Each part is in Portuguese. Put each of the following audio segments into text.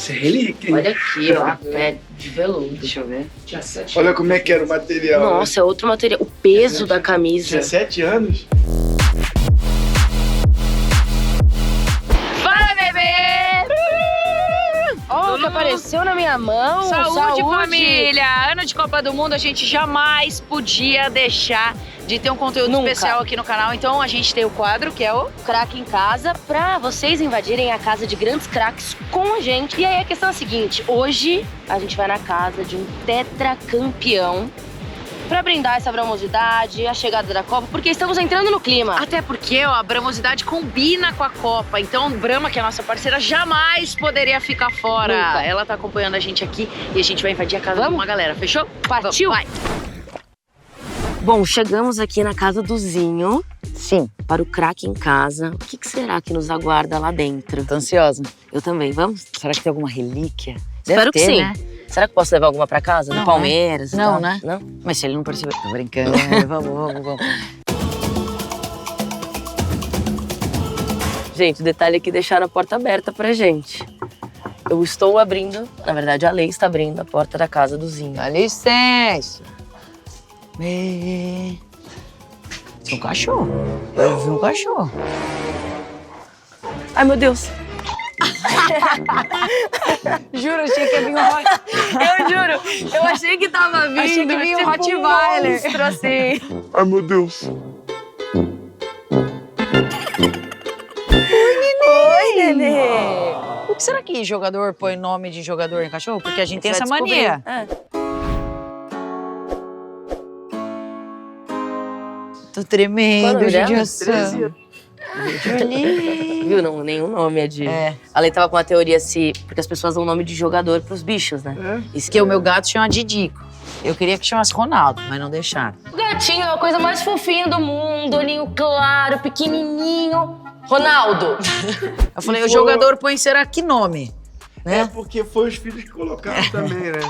Isso é relíquia, hein? Olha aqui, ó. É de veludo. Deixa eu ver. Tinha 7 Olha como é que era o material. Nossa, é outro material. O peso da camisa. Tinha 7 anos. Fala, bebê! Ó, que apareceu na minha mão. Saúde, família! Ano de Copa do Mundo, a gente jamais podia deixar de ter um conteúdo especial aqui no canal. Então a gente tem o quadro, que é o Craque em Casa, pra vocês invadirem a casa de grandes craques com a gente. E aí a questão é a seguinte, hoje a gente vai na casa de um tetracampeão pra brindar essa bramosidade, a chegada da Copa, porque estamos entrando no clima. Até porque, ó, a bramosidade combina com a Copa. Então, Brahma, que é a nossa parceira, jamais poderia ficar fora. Nunca. Ela tá acompanhando a gente aqui e a gente vai invadir a casa de uma galera, fechou? Partiu? Vai! Bom, chegamos aqui na casa do Zinho. Sim, Para o Craque em Casa. O que será que nos aguarda lá dentro? tô ansiosa. Eu também, vamos? Será que tem alguma relíquia? Espero que ter, sim. né? Será que posso levar alguma pra casa? Do Não, Palmeiras e Não, tal? né? Não? Mas se ele não perceber... Tô brincando, vamos. Gente, o detalhe é que deixaram a porta aberta pra gente. Eu estou abrindo, na verdade a Lei está abrindo a porta da casa do Zinho. Dá licença. Tem um cachorro. Eu vi um cachorro. Ai, meu Deus. Juro, achei que ia vir um Eu juro, eu achei que tava vindo. Achei que vinha um tipo Rottweiler. monstro, assim. Ai, meu Deus. Oi, nenê. Por que será que jogador põe nome de jogador em cachorro? Porque a gente tem essa Vai mania. descobrir. É. Tô tremendo, Qual o nome dela? judiação. Viu? Não, nenhum nome é de... É. A Lei tava com uma teoria se... Porque as pessoas dão nome de jogador pros bichos, né? Isso que o meu gato chama Didico. Eu queria que chamasse Ronaldo, mas não deixaram. O gatinho é a coisa mais fofinha do mundo. Olhinho claro, pequenininho. Ronaldo. Eu falei, o jogador põe será que nome? É Né? porque foi os filhos que colocaram também, né?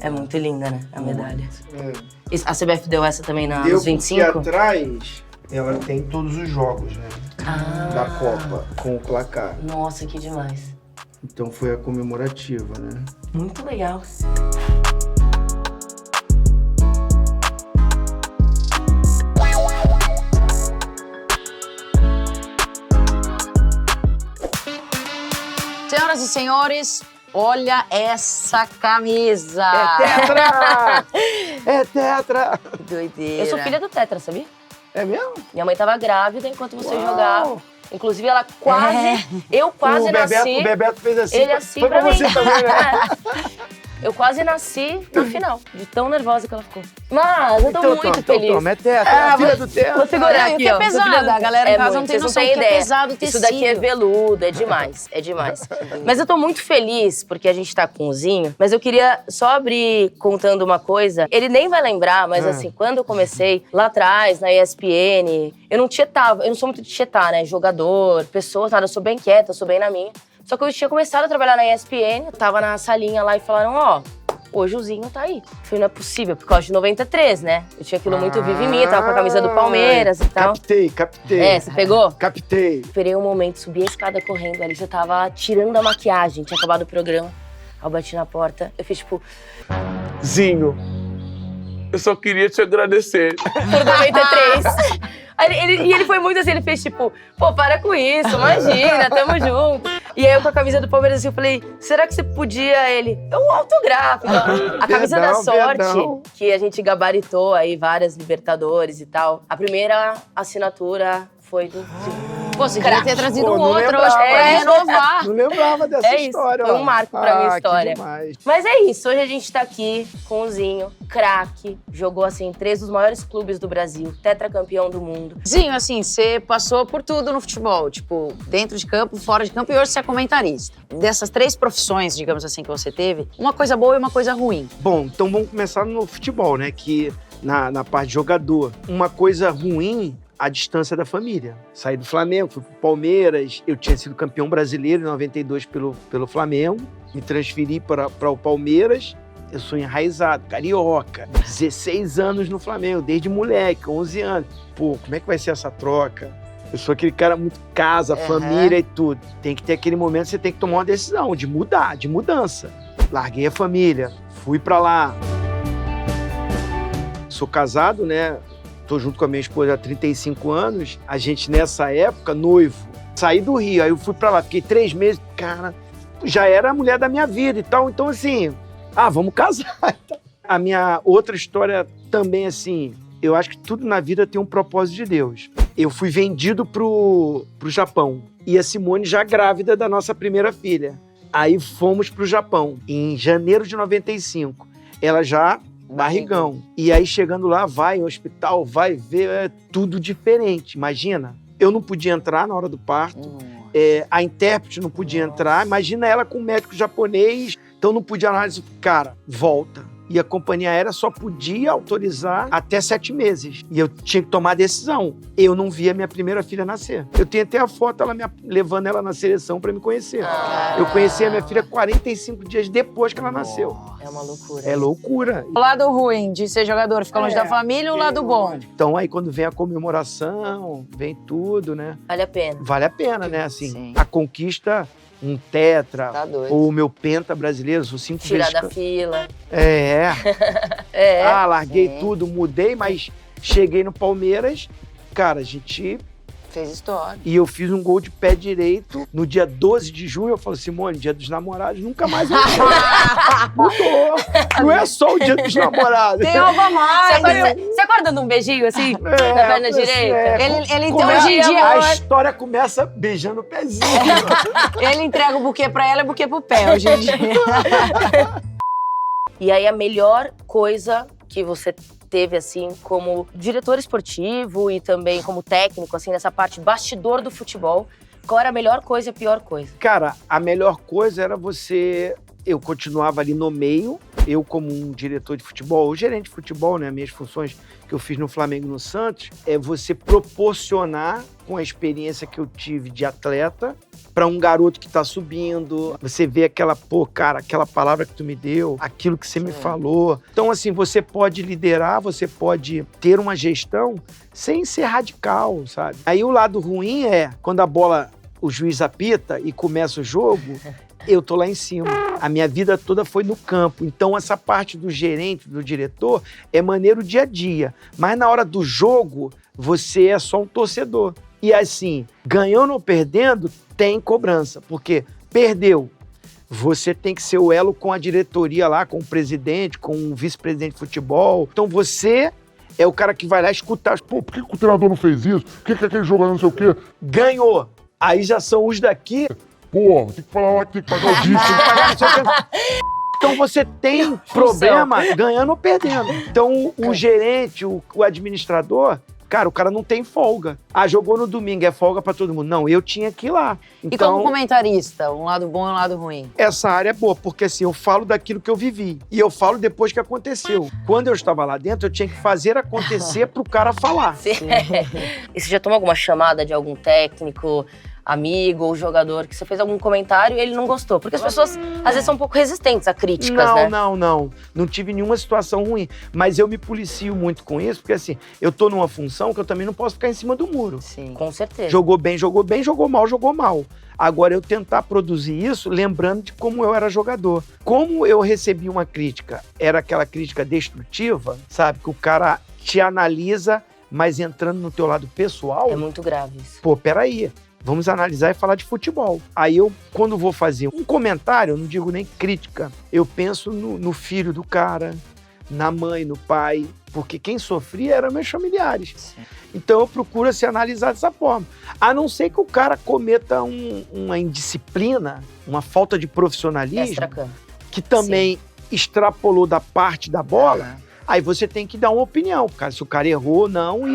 É muito linda, né? A medalha. É. A CBF deu essa também Deu nos porque 25? atrás ela tem todos os jogos, né? Ah. Da Copa, com o placar. Nossa, que demais. Então foi a comemorativa, né? Muito legal. Senhoras e senhores, olha essa camisa. É tetra! É tetra! Que doideira. Eu sou filha do Tetra, sabia? É mesmo? Minha mãe tava grávida enquanto você Uau. jogava. Inclusive, ela quase... Eu quase nasci... O Bebeto fez assim. Ele assim foi pra pra mim. você também, né? Eu quase nasci no final, de tão nervosa que ela ficou. Mas eu tô muito feliz. Toma, é tetra, é a filha do tetra. Vou segurar Olha, aqui, que é ó. pesado, a galera em casa não tem vocês noção têm que é ideia. pesado o Isso daqui é tecido. veludo, é demais, é demais. Mas eu tô muito feliz porque a gente tá com o Zinho, mas eu queria só abrir contando uma coisa. Ele nem vai lembrar, mas assim, quando eu comecei lá atrás, na ESPN, eu não sou muito de tietar, né? Jogador, pessoas, nada, eu sou bem quieta, eu sou bem na minha. Só que eu tinha começado a trabalhar na ESPN, eu tava na salinha lá e falaram, ó, hoje o Zinho tá aí. Eu falei, não é possível, por causa de 93, né? Eu tinha aquilo muito vivo em mim, eu tava com a camisa do Palmeiras e tal. Captei. É, você pegou? Captei. Esperei um momento, subi a escada correndo, ali já tava tirando a maquiagem, tinha acabado o programa. Aí eu bati na porta, eu fiz tipo, Zinho, eu só queria te agradecer. por 93. Aí ele foi muito assim, ele fez tipo, pô, para com isso, imagina, tamo junto. E aí eu com a camisa do Palmeiras assim, eu falei, será que você podia? Ele, é um autógrafo. A camisa da sorte, verdão. que a gente gabaritou aí várias Libertadores e tal. A primeira assinatura foi do Zinho. Pô, você queria ter trazido Pô, um não outro lembrava. hoje pra É. renovar. Não lembrava dessa É isso, história, foi ó. um marco pra minha história. Que demais. Mas é isso, hoje a gente tá aqui com o Zinho, craque, jogou assim em 3 dos maiores clubes do Brasil, tetracampeão do mundo. Zinho, assim, você passou por tudo no futebol, tipo, dentro de campo, fora de campo, e hoje você é comentarista. Dessas 3 profissões, digamos assim, que você teve, uma coisa boa e uma coisa ruim. Bom, então vamos começar no futebol, né? Que na parte de jogador. Uma coisa ruim, a distância da família. Saí do Flamengo, fui pro Palmeiras, eu tinha sido campeão brasileiro em 92 pelo Flamengo, me transferi para o Palmeiras, eu sou enraizado, carioca, 16 anos no Flamengo, desde moleque, 11 anos. Pô, como é que vai ser essa troca? Eu sou aquele cara muito casa, família e tudo. Tem que ter aquele momento que você tem que tomar uma decisão de mudar, de mudança. Larguei a família, fui pra lá. Sou casado, né? Tô junto com a minha esposa há 35 anos. A gente, nessa época, noivo. Saí do Rio, aí eu fui pra lá. Fiquei 3 meses. Cara, já era a mulher da minha vida e tal. Então, assim, vamos casar. A minha outra história também, assim, eu acho que tudo na vida tem um propósito de Deus. Eu fui vendido pro Japão. E a Simone já grávida da nossa primeira filha. Aí fomos pro Japão, em janeiro de 95. Ela já barrigão. E aí chegando lá, vai ao hospital, vai ver, é tudo diferente. Imagina, eu não podia entrar na hora do parto. A intérprete não podia entrar. Imagina ela com um médico japonês, então não podia análise. Cara, volta. E a companhia aérea só podia autorizar até 7 meses. E eu tinha que tomar a decisão. Eu não via minha primeira filha nascer. Eu tenho até a foto, levando ela na seleção para me conhecer. Eu conheci a minha filha 45 dias depois que ela nasceu. É uma loucura. É loucura. O lado ruim de ser jogador, ficar longe da família, e o lado bom? Então aí quando vem a comemoração, vem tudo, né? Vale a pena. Vale a pena, né? Assim, Sim. a conquista, um tetra, Tá doido. ou o meu penta brasileiro, sou 5 vezes... Tirar da fila. Larguei Sim. tudo, mudei, mas cheguei no Palmeiras, cara, a gente... Fez história. E eu fiz um gol de pé direito no dia 12 de junho. Eu falei, Simone, dia dos namorados nunca mais mudou. Mudou. Não é só o dia dos namorados. Tem algo a mais. Você acorda num beijinho assim? Na perna direita? Ele então, Começa- hoje em dia, A história começa beijando o pezinho. ele entrega o buquê pra ela e o buquê pro pé, hoje em dia. E aí a melhor coisa que você teve, assim, como diretor esportivo e também como técnico, assim, nessa parte bastidor do futebol, qual era a melhor coisa e a pior coisa? Cara, a melhor coisa era você... Eu continuava ali no meio, eu como um diretor de futebol, ou gerente de futebol, né? Minhas funções que eu fiz no Flamengo e no Santos, é você proporcionar, com a experiência que eu tive de atleta, para um garoto que tá subindo, você vê aquela palavra que tu me deu, aquilo que você me falou. Então, assim, você pode liderar, você pode ter uma gestão sem ser radical, sabe? Aí o lado ruim é, quando o juiz apita e começa o jogo, eu tô lá em cima. A minha vida toda foi no campo. Então, essa parte do gerente, do diretor, é maneiro dia a dia. Mas na hora do jogo, você é só um torcedor. E assim, ganhando ou perdendo, tem cobrança. Porque perdeu, você tem que ser o elo com a diretoria lá, com o presidente, com o vice-presidente de futebol. Então, você é o cara que vai lá escutar. Pô, Por que o treinador não fez isso? Por que aquele jogador não sei o quê? ganhou. Aí já são os daqui. Pô, tem que falar lá que tem que pagar o dízimo. Então você tem problema ganhando ou perdendo. Então o gerente, o administrador, cara, o cara não tem folga. Jogou no domingo, é folga pra todo mundo. Não, eu tinha que ir lá. E Então, como comentarista, um lado bom e um lado ruim? essa área é boa, porque assim, eu falo daquilo que eu vivi. E eu falo depois que aconteceu. Quando eu estava lá dentro, eu tinha que fazer acontecer pro cara falar. E você já tomou alguma chamada de algum técnico, amigo ou jogador, que você fez algum comentário e ele não gostou? Porque as pessoas, às vezes, são um pouco resistentes a críticas, né? Não. Não tive nenhuma situação ruim. Mas eu me policio muito com isso, porque assim, eu tô numa função que eu também não posso ficar em cima do muro. Sim. Com certeza. Jogou bem, jogou mal. Agora, eu tentar produzir isso lembrando de como eu era jogador. Como eu recebi uma crítica, era aquela crítica destrutiva, sabe? Que o cara te analisa, mas entrando no teu lado pessoal. É muito grave isso. Pô, peraí. Vamos analisar e falar de futebol. Aí eu, quando vou fazer um comentário, eu não digo nem crítica, eu penso no filho do cara, na mãe, no pai, porque quem sofria eram meus familiares. Sim. Então eu procuro se analisar dessa forma. A não ser que o cara cometa uma indisciplina, uma falta de profissionalismo, Extra-campo. que também extrapolou da parte da bola, aí você tem que dar uma opinião, cara, se o cara errou ou não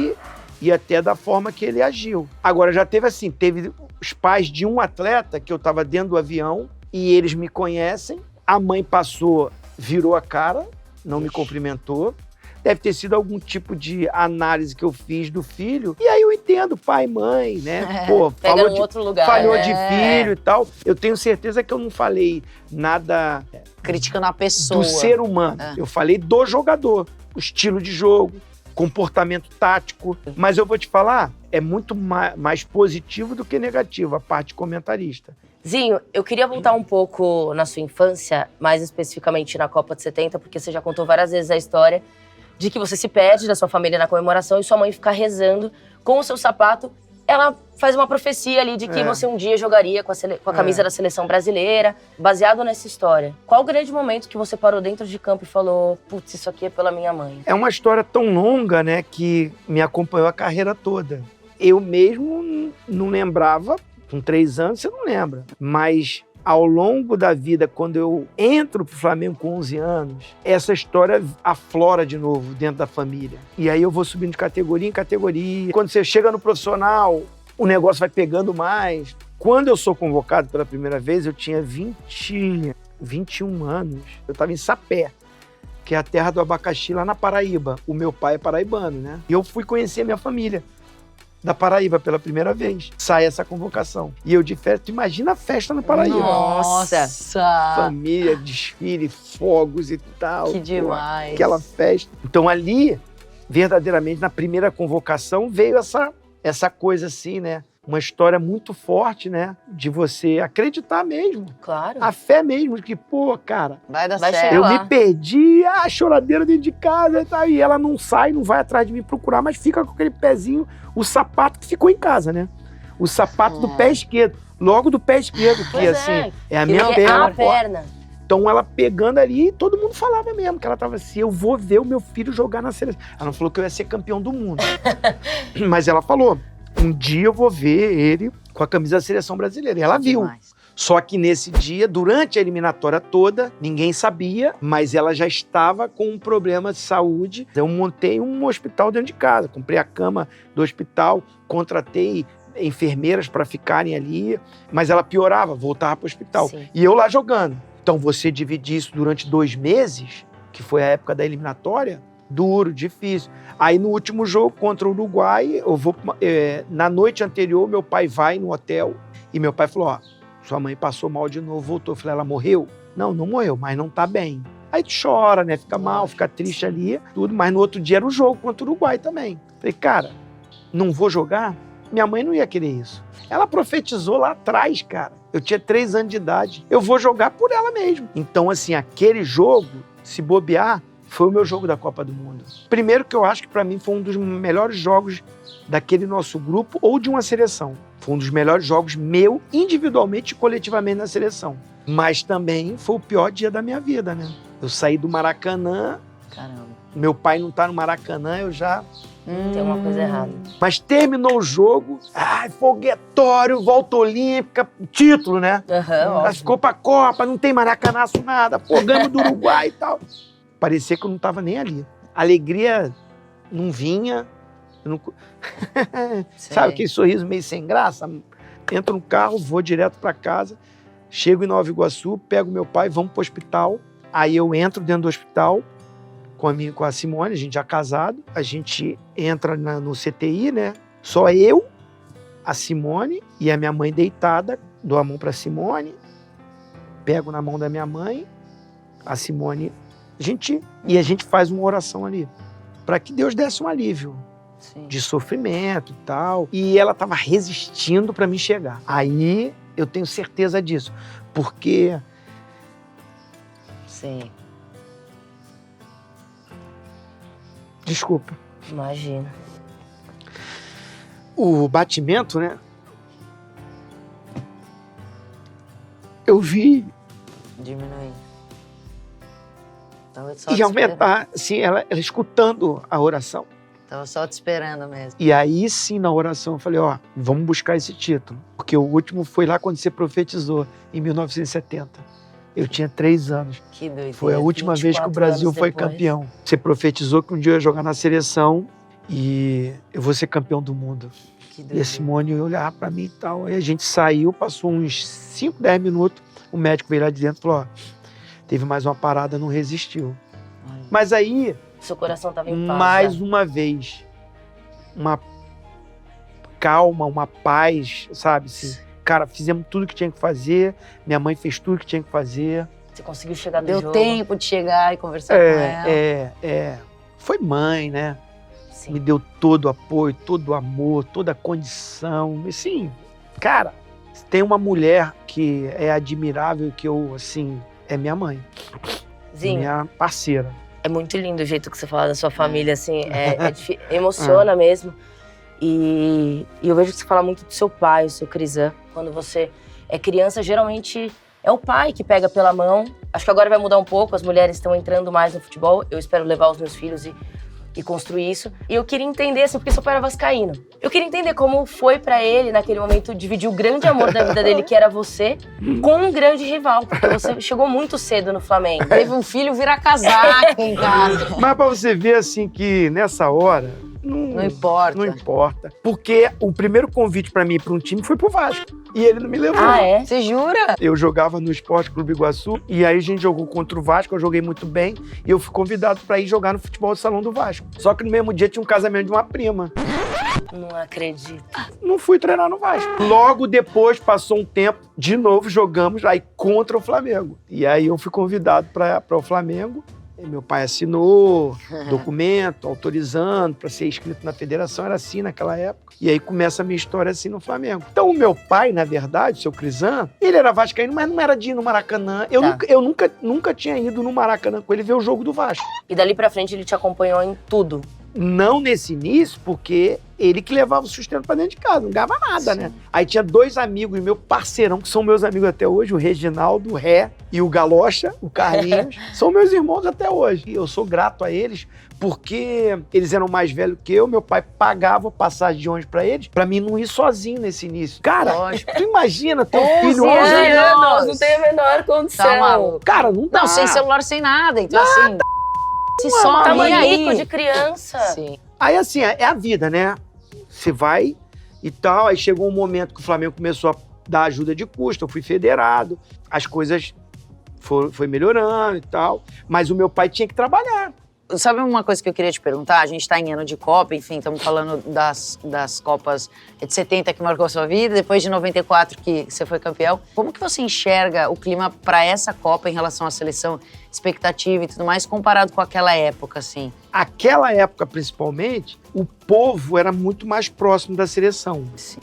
e até da forma que ele agiu. Agora, já teve assim, teve os pais de um atleta que eu estava dentro do avião e eles me conhecem, a mãe passou, virou a cara, não me cumprimentou. Deve ter sido algum tipo de análise que eu fiz do filho. E aí eu entendo, pai, mãe, né? Pô, Pega em outro lugar. falhou né? de filho e tal. Eu tenho certeza que eu não falei nada Criticando a pessoa. do ser humano. Eu falei do jogador, o estilo de jogo, comportamento tático. Mas eu vou te falar, é muito mais positivo do que negativo a parte comentarista. Zinho, eu queria voltar um pouco na sua infância, mais especificamente na Copa de 70, porque você já contou várias vezes a história de que você se perde da sua família na comemoração e sua mãe fica rezando com o seu sapato. Ela faz uma profecia ali de que você um dia jogaria com a camisa da seleção brasileira, baseado nessa história. Qual o grande momento que você parou dentro de campo e falou, putz, isso aqui é pela minha mãe? É uma história tão longa, né, que me acompanhou a carreira toda. Eu mesmo não lembrava, com 3 anos você não lembra, mas ao longo da vida, quando eu entro pro Flamengo com 11 anos, essa história aflora de novo dentro da família. E aí eu vou subindo de categoria em categoria. Quando você chega no profissional, o negócio vai pegando mais. Quando eu sou convocado pela primeira vez, eu tinha 21 anos. Eu estava em Sapé, que é a terra do abacaxi lá na Paraíba. O meu pai é paraibano, né? E eu fui conhecer a minha família da Paraíba pela primeira vez. Sai essa convocação. E eu de férias, tu imagina a festa na Paraíba. Nossa! Família, desfile, fogos e tal. Que demais. Aquela festa. Então ali, verdadeiramente, na primeira convocação, veio essa coisa assim, né? Uma história muito forte, né? De você acreditar mesmo. Claro. A fé mesmo, de que, pô, cara, Vai dar Vai certo. eu lá. me perdi, choradeira dentro de casa e tal. E ela não sai, não vai atrás de me procurar, mas fica com aquele pezinho, o sapato que ficou em casa, né? O sapato do pé esquerdo. Logo do pé esquerdo, que Pois assim, é a minha Porque perna. a perna. Então ela pegando ali, todo mundo falava mesmo, que ela tava assim, eu vou ver o meu filho jogar na seleção. Ela não falou que eu ia ser campeão do mundo. Mas ela falou, um dia eu vou ver ele com a camisa da seleção brasileira. E ela viu. Demais. Só que nesse dia, durante a eliminatória toda, ninguém sabia, mas ela já estava com um problema de saúde. Eu montei um hospital dentro de casa, comprei a cama do hospital, contratei enfermeiras para ficarem ali, mas ela piorava, voltava para o hospital. Sim. E eu lá jogando. Então você dividir isso durante 2 meses, que foi a época da eliminatória, duro, difícil. Aí no último jogo contra o Uruguai, eu vou na noite anterior, meu pai vai no hotel e meu pai falou, ó, sua mãe passou mal de novo, voltou. Eu falei, ela morreu? Não, não morreu, mas não tá bem. Aí tu chora, né? Fica mal, fica triste ali, tudo. Mas no outro dia era o jogo contra o Uruguai também. Falei, cara, não vou jogar? Minha mãe não ia querer isso. Ela profetizou lá atrás, cara. Eu tinha 3 anos de idade. Eu vou jogar por ela mesmo. Então, assim, aquele jogo, se bobear, foi o meu jogo da Copa do Mundo. Primeiro que eu acho que pra mim foi um dos melhores jogos daquele nosso grupo ou de uma seleção. Foi um dos melhores jogos meu, individualmente e coletivamente na seleção. Mas também foi o pior dia da minha vida, né? Eu saí do Maracanã, Caramba. meu pai não tá no Maracanã, eu já... Tem uma coisa errada. Mas terminou o jogo, foguetório, volta olímpica, título, né? Aham, Ela ficou pra Copa, não tem maracanaço nada, pô, ganhamos do Uruguai e tal. Parecia que eu não tava nem ali. A alegria não vinha. Eu não... Sabe aquele sorriso meio sem graça? Entro no carro, vou direto pra casa, chego em Nova Iguaçu, pego meu pai, vamos pro hospital. Aí eu entro dentro do hospital com a Simone, a gente já casado. A gente entra no CTI, né? Só eu, a Simone e a minha mãe deitada. Dou a mão pra Simone, pego na mão da minha mãe, a Simone... E a gente faz uma oração ali, para que Deus desse um alívio. Sim. De sofrimento e tal. E ela estava resistindo para me chegar. Aí eu tenho certeza disso, porque... Sim. Desculpa. Imagina. O batimento, né? Eu vi Diminuindo. Tava só e te aumentar, assim, ela escutando a oração. Tava só te esperando mesmo. E aí sim, na oração, eu falei, ó, vamos buscar esse título. Porque o último foi lá quando você profetizou, em 1970. Eu tinha 3 anos. Que doideira. Foi a última vez que o 24 Brasil anos foi depois. campeão. Você profetizou que um dia eu ia jogar na seleção e eu vou ser campeão do mundo. Que E a doideira. Simone ia olhar pra mim e tal. Aí a gente saiu, passou uns 5, 10 minutos, o médico veio lá de dentro e falou, ó, teve mais uma parada, não resistiu. Olha. Mas aí, Seu coração tava em paz. mais já. uma vez, uma calma, uma paz, sabe? Assim, cara, fizemos tudo que tinha que fazer, minha mãe fez tudo que tinha que fazer. Você conseguiu chegar no Deu jogo. tempo de chegar e conversar com ela. Foi mãe, né? Sim. Me deu todo o apoio, todo o amor, toda a condição. Assim, cara, tem uma mulher que é admirável, que eu, assim, é minha mãe. Zinho, Minha parceira. é muito lindo o jeito que você fala da sua família, assim, emociona mesmo. E eu vejo que você fala muito do seu pai, o seu Crisan. Quando você é criança, geralmente é o pai que pega pela mão. Acho que agora vai mudar um pouco, as mulheres estão entrando mais no futebol. Eu espero levar os meus filhos e construir isso. E eu queria entender, assim, porque seu pai era vascaíno. Eu queria entender como foi pra ele, naquele momento, dividir o grande amor da vida dele, que era você, com um grande rival. Porque você chegou muito cedo no Flamengo. Teve um filho virar casaca em casa. Mas pra você ver, assim, que nessa hora... Não importa. Não importa. Porque o primeiro convite pra mim ir pra um time foi pro Vasco. E ele não me levou. Ah, é? Você jura? Eu jogava no Esporte Clube Iguaçu e aí a gente jogou contra o Vasco, eu joguei muito bem e eu fui convidado pra ir jogar no futebol do Salão do Vasco. Só que no mesmo dia tinha um casamento de uma prima. Não acredito. Não fui treinar no Vasco. Logo depois, passou um tempo, de novo jogamos aí contra o Flamengo. E aí eu fui convidado para o Flamengo. E meu pai assinou documento autorizando para ser inscrito na federação, era assim naquela época. E aí começa a minha história assim no Flamengo. Então o meu pai, na verdade, o seu Crisan, ele era vascaíno, mas não era de ir no Maracanã. Eu nunca tinha ido no Maracanã com ele ver o jogo do Vasco. E dali pra frente ele te acompanhou em tudo. Não nesse início, porque ele que levava o sustento pra dentro de casa, não ganhava nada, né? Aí tinha dois amigos, meu parceirão, que são meus amigos até hoje, o Reginaldo, o Ré e o Galocha, o Carlinhos, são meus irmãos até hoje. E eu sou grato a eles, porque eles eram mais velhos que eu, meu pai pagava passagem de ônibus pra eles, pra mim não ir sozinho nesse início. Cara, tu imagina ter um filho 11 anos, não tem a menor condição. Tá maluco. Cara, não dá. Não, sem celular, sem nada. Então, assim, se Ué, some Tamanico aí. de criança. Sim. Aí, assim, é a vida, né? Você vai e tal, aí chegou um momento que o Flamengo começou a dar ajuda de custo, eu fui federado, as coisas foi melhorando e tal, mas o meu pai tinha que trabalhar. Sabe uma coisa que eu queria te perguntar? A gente tá em ano de Copa, enfim, estamos falando das Copas de 70 que marcou a sua vida, depois de 94 que você foi campeão. Como que você enxerga o clima para essa Copa em relação à seleção, expectativa e tudo mais, comparado com aquela época, assim? Aquela época, principalmente, o povo era muito mais próximo da seleção. Sim.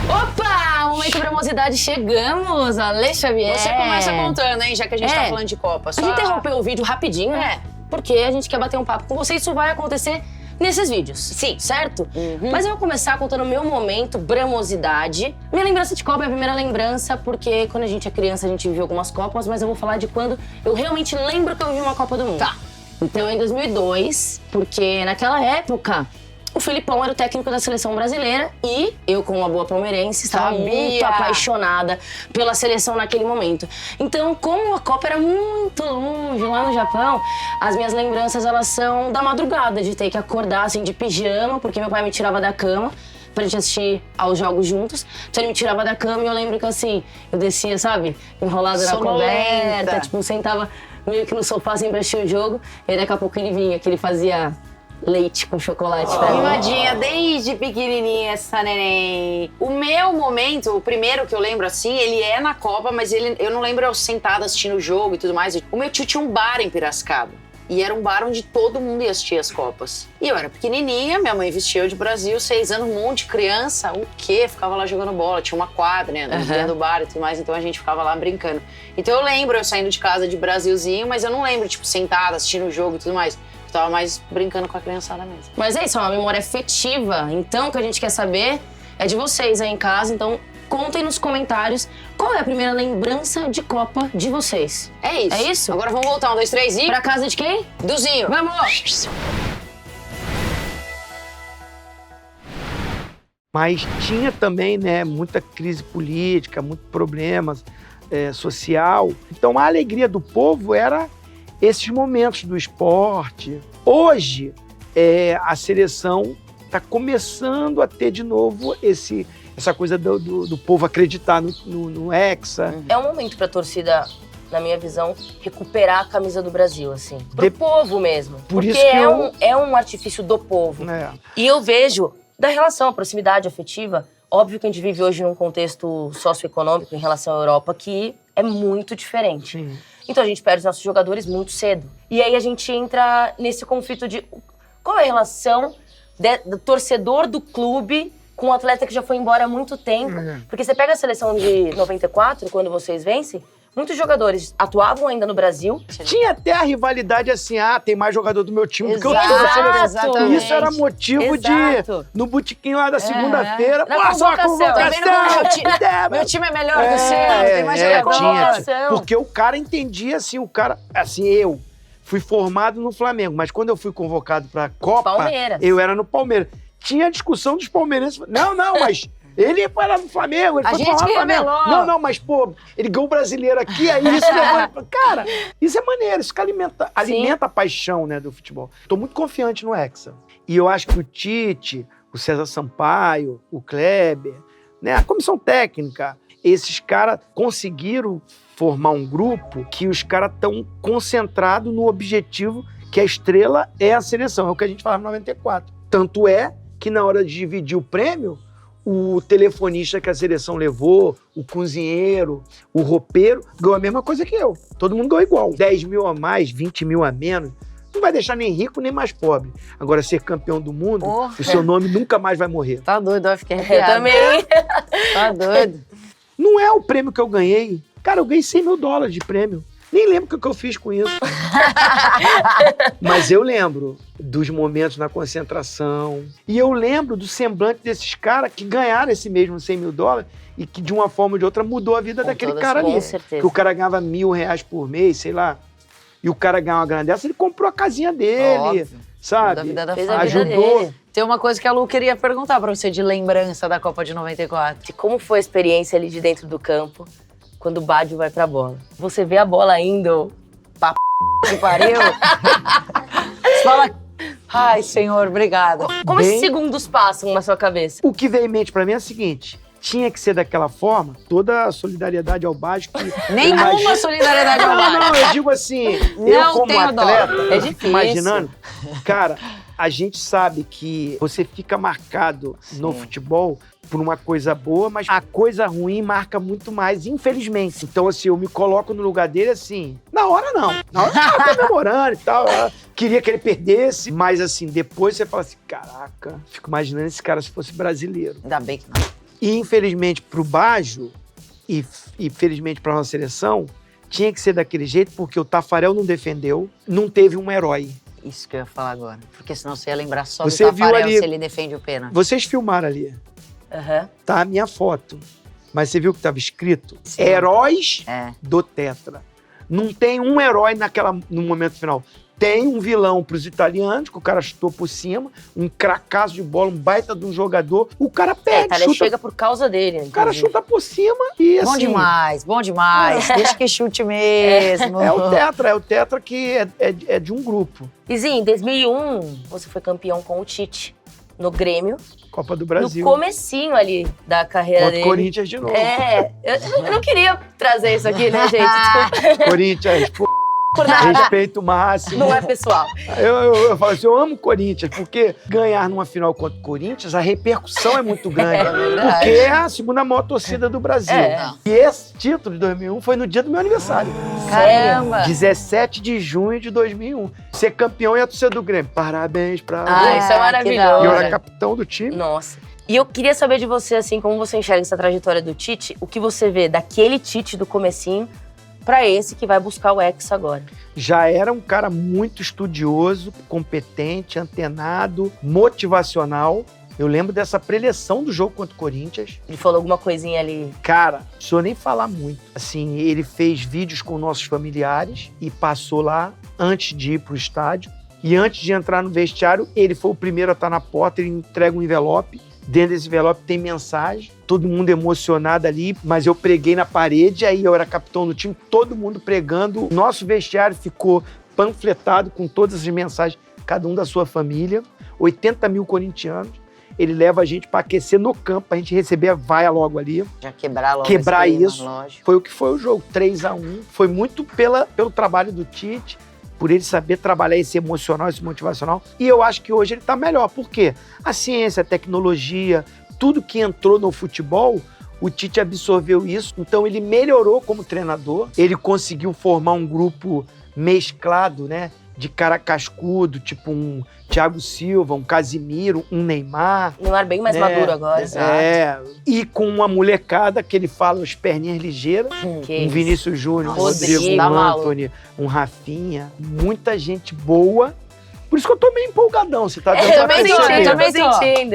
Opa! Momento bramosidade, chegamos! Ale Xavier. Você começa contando, hein, já que a gente tá falando de Copa. A gente interrompeu o vídeo rapidinho, né? Porque a gente quer bater um papo com você e isso vai acontecer nesses vídeos. Sim. Certo? Mas eu vou começar contando o meu momento bramosidade. Minha lembrança de Copa é a primeira lembrança, porque quando a gente é criança a gente viu algumas Copas, mas eu vou falar de quando eu realmente lembro que eu vi uma Copa do Mundo. Tá. Então é em 2002, porque naquela época o Filipão era o técnico da seleção brasileira e eu, como uma boa palmeirense, estava muito apaixonada pela seleção naquele momento. Então, como a Copa era muito longe lá no Japão, as minhas lembranças, elas são da madrugada, de ter que acordar assim de pijama, porque meu pai me tirava da cama pra gente assistir aos jogos juntos. Então ele me tirava da cama e eu lembro que assim, eu descia, sabe, enrolada na coberta, tipo, sentava meio que no sofá sempre assistir o jogo, e aí daqui a pouco ele vinha, que ele fazia leite com chocolate pra mim. Mimadinha, desde pequenininha essa neném. O meu momento, o primeiro que eu lembro assim, ele é na Copa, mas eu não lembro eu sentada assistindo o jogo e tudo mais. O meu tio tinha um bar em Piracicaba. E era um bar onde todo mundo ia assistir as Copas. E eu era pequenininha, minha mãe vestia eu de Brasil, 6 anos, um monte de criança. O quê? Ficava lá jogando bola, tinha uma quadra, né, dentro do bar e tudo mais, então a gente ficava lá brincando. Então eu lembro eu saindo de casa de Brasilzinho, mas eu não lembro, tipo, sentada assistindo o jogo e tudo mais. Eu tava mais brincando com a criançada mesmo. Mas é isso, é uma memória afetiva. Então, o que a gente quer saber é de vocês aí em casa. Então, contem nos comentários qual é a primeira lembrança de Copa de vocês. É isso. É isso? Agora vamos voltar, 1, 2, 3 e... Pra casa de quem? Duzinho. Vamos! Mas tinha também, né, muita crise política, muitos problemas social. Então, a alegria do povo era esses momentos do esporte. Hoje, a seleção está começando a ter de novo essa coisa do povo acreditar no Hexa. É um momento pra torcida, na minha visão, recuperar a camisa do Brasil, assim. Pro povo mesmo. Por porque isso que é um artifício do povo. E eu vejo da relação, a proximidade afetiva. Óbvio que a gente vive hoje num contexto socioeconômico em relação à Europa que é muito diferente. Sim. Então a gente perde os nossos jogadores muito cedo. E aí a gente entra nesse conflito de qual é a relação do torcedor do clube com um atleta que já foi embora há muito tempo. Porque você pega a seleção de 94, quando vocês vencem, muitos jogadores atuavam ainda no Brasil. Tinha até a rivalidade assim, tem mais jogador do meu time do que eu Exato, tenho na seleção. exatamente. Isso era motivo Exato. no botequim lá da segunda-feira. Na Pô, só convocação. Meu time é melhor que o seu, tem mais jogador. convocação. Porque o cara entendia assim, eu fui formado no Flamengo, mas quando eu fui convocado pra Copa, Palmeiras. eu era no Palmeiras. Tinha a discussão dos palmeirenses. Não, mas ele foi lá no Flamengo, ele A foi gente formado que no Flamengo. revelou. Não, mas pô, ele ganhou o brasileiro aqui, aí isso levou... Cara, isso é maneiro, isso que alimenta a paixão, né, do futebol. Tô muito confiante no Hexa. E eu acho que o Tite, o César Sampaio, o Kleber, né, a comissão técnica, esses caras conseguiram formar um grupo que os caras estão concentrados no objetivo que a estrela é a seleção. É o que a gente falava em 94. Tanto é que na hora de dividir o prêmio, o telefonista que a seleção levou, o cozinheiro, o roupeiro, ganhou a mesma coisa que eu. Todo mundo ganhou igual. 10 mil a mais, 20 mil a menos. Não vai deixar nem rico nem mais pobre. Agora, ser campeão do mundo, o seu nome nunca mais vai morrer. Tá doido, eu fiquei Eu arrepiada. também. Tá doido. Não é o prêmio que eu ganhei. Cara, eu ganhei 100 mil dólares de prêmio. Nem lembro o que eu fiz com isso. Mas eu lembro dos momentos na concentração. E eu lembro do semblante desses caras que ganharam esse mesmo 100 mil dólares e que, de uma forma ou de outra, mudou a vida daquele cara Com ali. certeza. Que o cara ganhava R$1.000 por mês, sei lá. E o cara ganhava uma grana dessa, ele comprou a casinha dele, Óbvio. sabe? Da vida da Fez a vida família. Ajudou. dele. Tem uma coisa que a Lu queria perguntar pra você de lembrança da Copa de 94. E como foi a experiência ali de dentro do campo, quando o Baggio vai pra bola? Você vê a bola indo pra que pariu? Você fala, ai, senhor, obrigada. Como Bem- esses segundos passam na sua cabeça? O que veio em mente pra mim é o seguinte: tinha que ser daquela forma, toda a solidariedade ao Baggio que... Nenhuma solidariedade ao Não, Baggio. eu digo assim, eu Não como tenho dó. atleta, É eu fico difícil. imaginando, cara, a gente sabe que você fica marcado no futebol por uma coisa boa, mas a coisa ruim marca muito mais, infelizmente. Então, assim, eu me coloco no lugar dele, assim, na hora não. Na hora eu tava comemorando e tal, eu queria que ele perdesse, mas assim, depois você fala assim, caraca, fico imaginando esse cara se fosse brasileiro. Ainda bem que não. E, infelizmente, pro Baggio e felizmente pra nossa seleção, tinha que ser daquele jeito, porque o Tafarel não defendeu, não teve um herói. Isso que eu ia falar agora. Porque senão você ia lembrar só Você do viu Tafarel ali- se ele defende o pênalti. Vocês filmaram ali, Aham. tá a minha foto, mas você viu que tava escrito? Sim. Heróis É. do Tetra. Não tem um herói no momento final. Tem um vilão pros italianos, que o cara chutou por cima, um cracaço de bola, um baita de um jogador. O cara A pega, Itália chuta, chega por causa dele. o cara chuta por cima e Bom assim... demais, bom demais. Deixa que chute mesmo. É o Tetra que é de um grupo. Izinho, em 2001, você foi campeão com o Tite, no Grêmio, Copa do Brasil. no comecinho ali da carreira Contra o dele. Corinthians de novo. Eu não queria trazer isso aqui, né, gente? Desculpa Corinthians, pô, por nada. respeito máximo. Não é pessoal. Eu falo assim, eu amo o Corinthians, porque ganhar numa final contra o Corinthians, a repercussão é muito grande. É verdade. Porque é a segunda maior torcida do Brasil. É. E esse título de 2001 foi no dia do meu aniversário. Caramba. 17 de junho de 2001. Ser campeão e a torcida do Grêmio. Parabéns pra Ah, você. isso é que maravilhoso. da E eu hora. era capitão do time. Nossa. E eu queria saber de você, assim, como você enxerga essa trajetória do Tite, o que você vê daquele Tite do comecinho pra esse que vai buscar o Hexa agora. Já era um cara muito estudioso, competente, antenado, motivacional. Eu lembro dessa preleção do jogo contra o Corinthians. Ele falou alguma coisinha ali. Cara, não preciso nem falar muito. Assim, ele fez vídeos com nossos familiares e passou lá antes de ir pro estádio. E antes de entrar no vestiário, ele foi o primeiro a estar na porta, ele entrega um envelope. Dentro desse envelope tem mensagem, todo mundo emocionado ali, mas eu preguei na parede, aí eu era capitão do time, todo mundo pregando. O nosso vestiário ficou panfletado com todas as mensagens, cada um da sua família, 80 mil corintianos. Ele leva a gente para aquecer no campo, pra gente receber a vaia logo ali. Já quebrar logo Quebrar esse clima, isso. lógico. Foi o que foi o jogo, 3-1. Foi muito pelo trabalho do Tite, por ele saber trabalhar esse emocional, esse motivacional. E eu acho que hoje ele tá melhor. Por quê? A ciência, a tecnologia, tudo que entrou no futebol, O Tite absorveu isso, então ele melhorou como treinador. Ele conseguiu formar um grupo mesclado, né? De cara cascudo, tipo um Thiago Silva, um Casimiro, um Neymar. Neymar bem mais maduro agora. E com uma molecada que ele fala as perninhas ligeiras. Que Um Vinícius Júnior, um Rodrigo, Rodrigo, um tá maluco. Anthony, um Rafinha. Muita gente boa. Por isso que eu tô meio empolgadão, você tá dando Eu pra também tô, perceber. eu também tô. sentindo.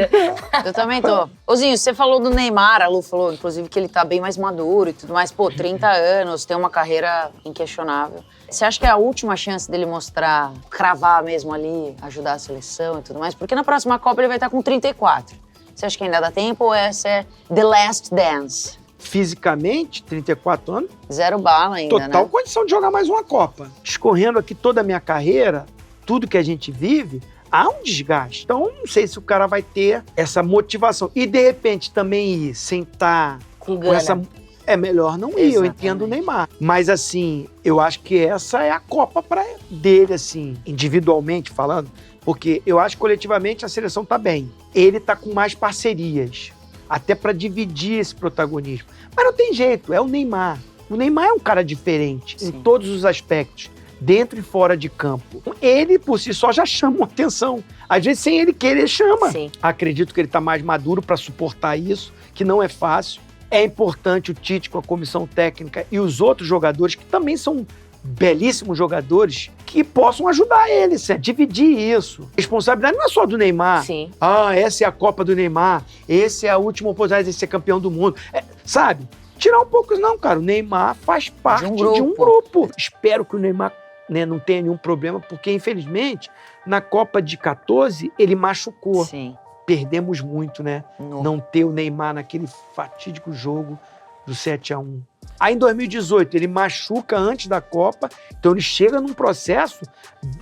Eu também tô. Ô, você falou do Neymar, a Lu falou, inclusive, que ele tá bem mais maduro e tudo mais. Pô, 30 anos, tem uma carreira inquestionável. Você acha que é a última chance dele mostrar, cravar mesmo ali, ajudar a seleção e tudo mais? Porque na próxima Copa ele vai estar com 34. Você acha que ainda dá tempo ou essa é The Last Dance? Fisicamente, 34 anos, Zero bala ainda, total né? condição de jogar mais uma Copa. Escorrendo aqui toda a minha carreira, tudo que a gente vive, há um desgaste. Então, não sei se o cara vai ter essa motivação. E, de repente, também ir sem estar Com com gana. essa... É melhor não ir, eu Exatamente. entendo o Neymar. Mas, assim, eu acho que essa é a Copa para dele, assim, individualmente falando. Porque eu acho que, coletivamente, a seleção tá bem. Ele tá com mais parcerias, até para dividir esse protagonismo. Mas não tem jeito, é o Neymar. O Neymar é um cara diferente em Sim. todos os aspectos, dentro e fora de campo. Ele, por si só, já chama atenção. Às vezes, sem ele querer, chama. Sim. Acredito que ele está mais maduro para suportar isso, que não é fácil. É importante o Tite com a comissão técnica e os outros jogadores, que também são belíssimos jogadores, que possam ajudar ele, certo? Dividir isso. A responsabilidade não é só do Neymar. Sim. Essa é a Copa do Neymar, essa é a última oportunidade de ser campeão do mundo. Sabe? Tirar um pouco, não, cara. O Neymar faz parte de um grupo. Espero que o Neymar, né, não tenha nenhum problema, porque, infelizmente, na Copa de 14, ele machucou. Sim. Perdemos muito, né? Não ter o Neymar naquele fatídico jogo do 7-1. Aí, em 2018, ele machuca antes da Copa, então ele chega num processo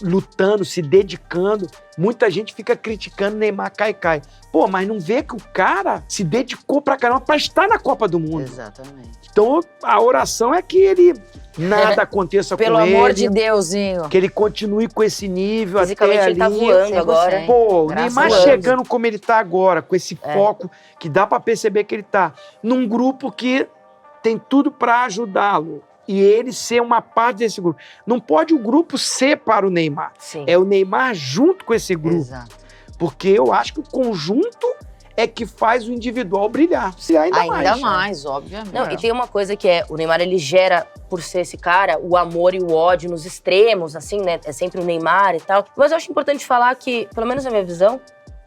lutando, se dedicando. Muita gente fica criticando Neymar cai. Pô, mas não vê que o cara se dedicou pra caramba pra estar na Copa do Mundo. Exatamente. Então, a oração é que ele nada aconteça com ele. Pelo amor de Deusinho. Que ele continue com esse nível Fisicamente até ele tá ali. voando agora. 100%. Pô, o Graças Neymar a Deus. chegando como ele tá agora, com esse foco, que dá pra perceber que ele tá num grupo que tem tudo pra ajudá-lo. E ele ser uma parte desse grupo. Não pode o grupo ser para o Neymar. Sim. É o Neymar junto com esse grupo. Exato. Porque eu acho que o conjunto é que faz o individual brilhar. Se ainda mais. Obviamente. Não, e tem uma coisa que é, o Neymar, ele gera, por ser esse cara, o amor e o ódio nos extremos, assim, né? É sempre o Neymar e tal. Mas eu acho importante falar que, pelo menos na minha visão,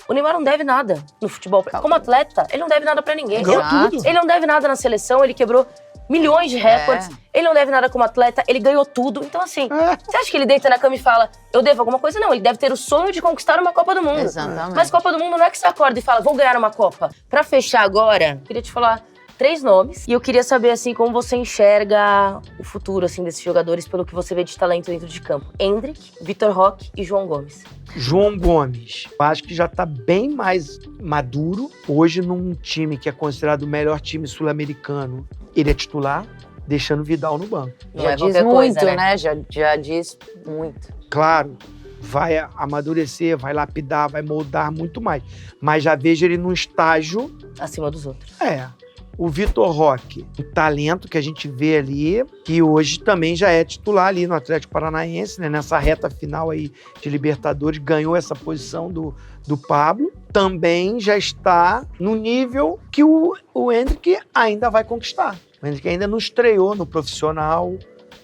o Neymar não deve nada no futebol. Como atleta, ele não deve nada pra ninguém. Ganhou Exato. tudo. Ele não deve nada na seleção, ele quebrou milhões de recordes. Ele não deve nada como atleta, ele ganhou tudo. Então, assim, você acha que ele deita na cama e fala, eu devo alguma coisa? Não, ele deve ter o sonho de conquistar uma Copa do Mundo. Exatamente. Mas Copa do Mundo não é que você acorda e fala, vou ganhar uma Copa. Pra fechar agora, queria te falar 3 nomes. E eu queria saber, assim, como você enxerga o futuro, assim, desses jogadores, pelo que você vê de talento dentro de campo. Endrick, Vitor Roque e João Gomes. João Gomes, eu acho que já está bem mais maduro. Hoje, num time que é considerado o melhor time sul-americano, ele é titular, deixando o Vidal no banco. Não Já é diz qualquer muito, coisa, né? Já diz muito. Claro, vai amadurecer, vai lapidar, vai moldar muito mais. Mas já vejo ele num estágio... Acima dos outros. O Vitor Roque, um talento que a gente vê ali, que hoje também já é titular ali no Atlético Paranaense, né? Nessa reta final aí de Libertadores, ganhou essa posição do Pablo. Também já está no nível que o Endrick ainda vai conquistar. O Endrick ainda não estreou no profissional,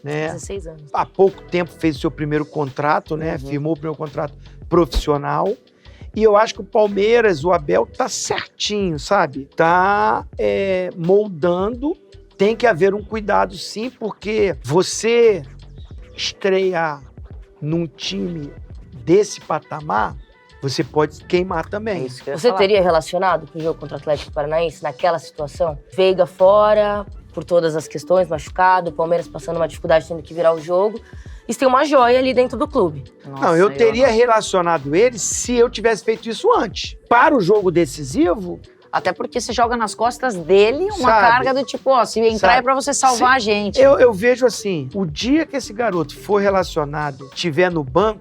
né? 16 anos. Há pouco tempo fez o seu primeiro contrato, né? Firmou o primeiro contrato profissional. E eu acho que o Palmeiras, o Abel, tá certinho, sabe? Tá moldando. Tem que haver um cuidado, sim, porque você estrear num time desse patamar, você pode queimar também. Isso que eu ia Você falar. teria relacionado com o jogo contra o Atlético Paranaense naquela situação? Veiga fora, por todas as questões, machucado, o Palmeiras passando uma dificuldade tendo que virar o jogo. E tem uma joia ali dentro do clube. Nossa, Não, eu teria relacionado ele se eu tivesse feito isso antes. Para o jogo decisivo, Até porque você joga nas costas dele uma Sabe? carga do tipo, ó, se entrar Sabe? é pra você salvar a gente. eu vejo assim, o dia que esse garoto for relacionado, estiver no banco,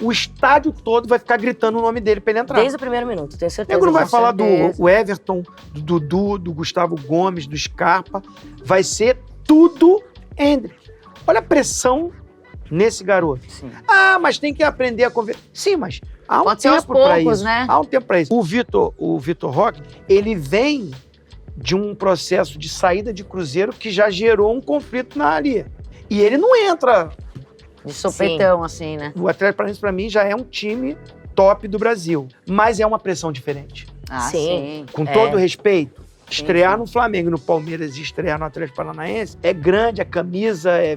o estádio todo vai ficar gritando o nome dele pra ele entrar. Desde o primeiro minuto, tenho O certeza. nego não vai disso. falar do Everton, do Dudu, do Gustavo Gomes, do Scarpa. Vai ser tudo Hendrick. Olha a pressão nesse garoto. Sim. Ah, mas tem que aprender a conversar. Sim, mas há um Pode ser aos tempo pra poucos, isso. né? Há um tempo pra isso. O Vitor Roque, ele vem de um processo de saída de Cruzeiro que já gerou um conflito ali. E ele não entra. De sopetão, assim, né? O Atlético Paranaense, pra mim, já é um time top do Brasil. Mas é uma pressão diferente. Ah, Sim. Com É. todo respeito, estrear sim. no Flamengo e no Palmeiras e estrear no Atlético Paranaense é grande, a camisa é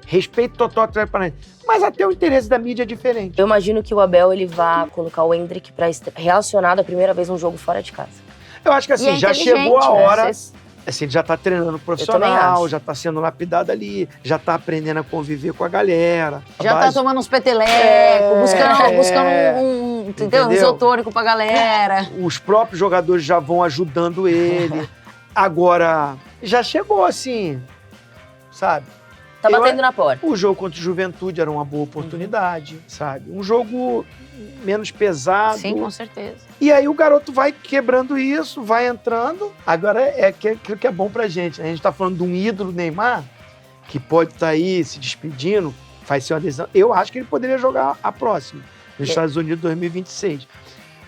respeito total ao Atlético Paranaense. Mas até o interesse da mídia é diferente. Eu imagino que o Abel ele vá colocar o Hendrick pra relacionado a primeira vez um jogo fora de casa. Eu acho que E assim, é já inteligente, chegou a né? hora. Cês- Assim, ele já tá treinando também profissional, acho. já tá sendo lapidado ali, já tá aprendendo a conviver com a galera. A Já tá base- tomando uns petelecos, É, buscando um entendeu? isotônico pra galera. Os próprios jogadores já vão ajudando ele. Agora, já chegou assim, sabe? Tá Eu- batendo na porta. O jogo contra o Juventude era uma boa oportunidade, sabe? Um jogo menos pesado. Sim, com certeza. E aí o garoto vai quebrando isso, vai entrando. Agora é aquilo que é bom pra gente, né? A gente tá falando de um ídolo, Neymar, que pode estar aí se despedindo, faz ser uma decisão. Eu acho que ele poderia jogar a próxima, nos Estados Unidos 2026.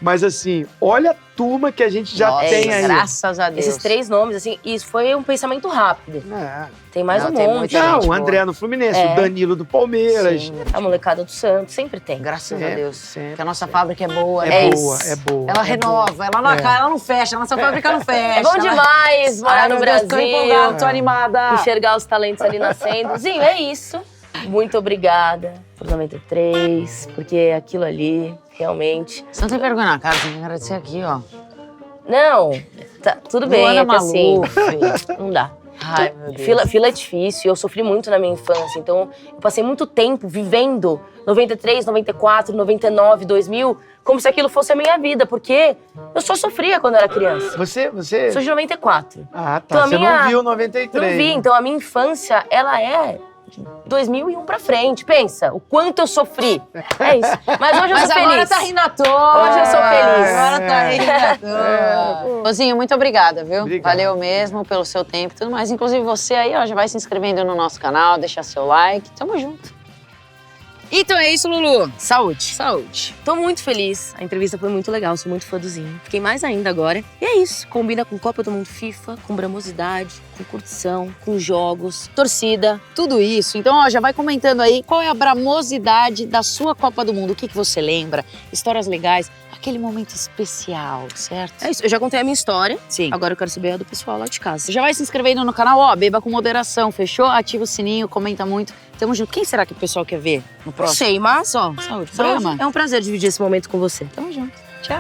Mas assim, olha a turma que a gente já Nossa, tem aí. graças a Deus. Esses 3 nomes, assim, isso foi um pensamento rápido. É. Tem mais Não, um tem monte. muita Não, gente o André boa. no Fluminense, É. o Danilo do Palmeiras. Sim. A molecada do Santos, sempre tem. Graças a Sempre, Deus. sempre, Porque a nossa sempre. fábrica é boa, É né? boa, isso. é boa. Ela é renova, ela não É. acaba, ela não fecha, a nossa fábrica não fecha. É bom demais morar Ai, no meu Deus, tô Brasil, empolgada, tô animada. enxergar os talentos ali nascendo. Zinho, é isso. Muito obrigada por 93, porque aquilo ali, realmente... Você não tem vergonha na cara, você tem que agradecer aqui, ó. Não, tá, tudo bem, Luana é que assim, Maluf. não dá. Ai, meu Deus. Fila é difícil, eu sofri muito na minha infância, então eu passei muito tempo vivendo 93, 94, 99, 2000, como se aquilo fosse a minha vida, porque eu só sofria quando eu era criança. Você... Sou de 94. Ah, tá. Então, a Você minha- não viu 93. Não vi, então a minha infância, ela é de 2001 pra frente. Pensa, o quanto eu sofri. É isso. Mas hoje eu Mas sou agora feliz. tá rindo à toa. Hoje eu sou feliz. Agora tá rindo à toa. Ozinho, muito obrigada, viu? Obrigado. Valeu mesmo pelo seu tempo e tudo mais. Inclusive você aí, ó, já vai se inscrevendo no nosso canal, deixar seu like. Tamo junto. Então é isso, Lulu. Saúde. Saúde. Tô muito feliz. A entrevista foi muito legal, sou muito fã do Zinho. Fiquei mais ainda agora. E é isso. Combina com Copa do Mundo FIFA, com bramosidade, com curtição, com jogos, torcida. Tudo isso. Então, ó, já vai comentando aí qual é a bramosidade da sua Copa do Mundo. O que você lembra? Histórias legais. Aquele momento especial, certo? É isso. Eu já contei a minha história. Sim. Agora eu quero saber a do pessoal lá de casa. Já vai se inscrevendo no canal, ó, beba com moderação, fechou? Ativa o sininho, comenta muito. Tamo junto. Quem será que o pessoal quer ver no Não próximo? sei, mas Só, saúde. saúde. Brahma. É um prazer dividir esse momento com você. Tamo junto. Tchau.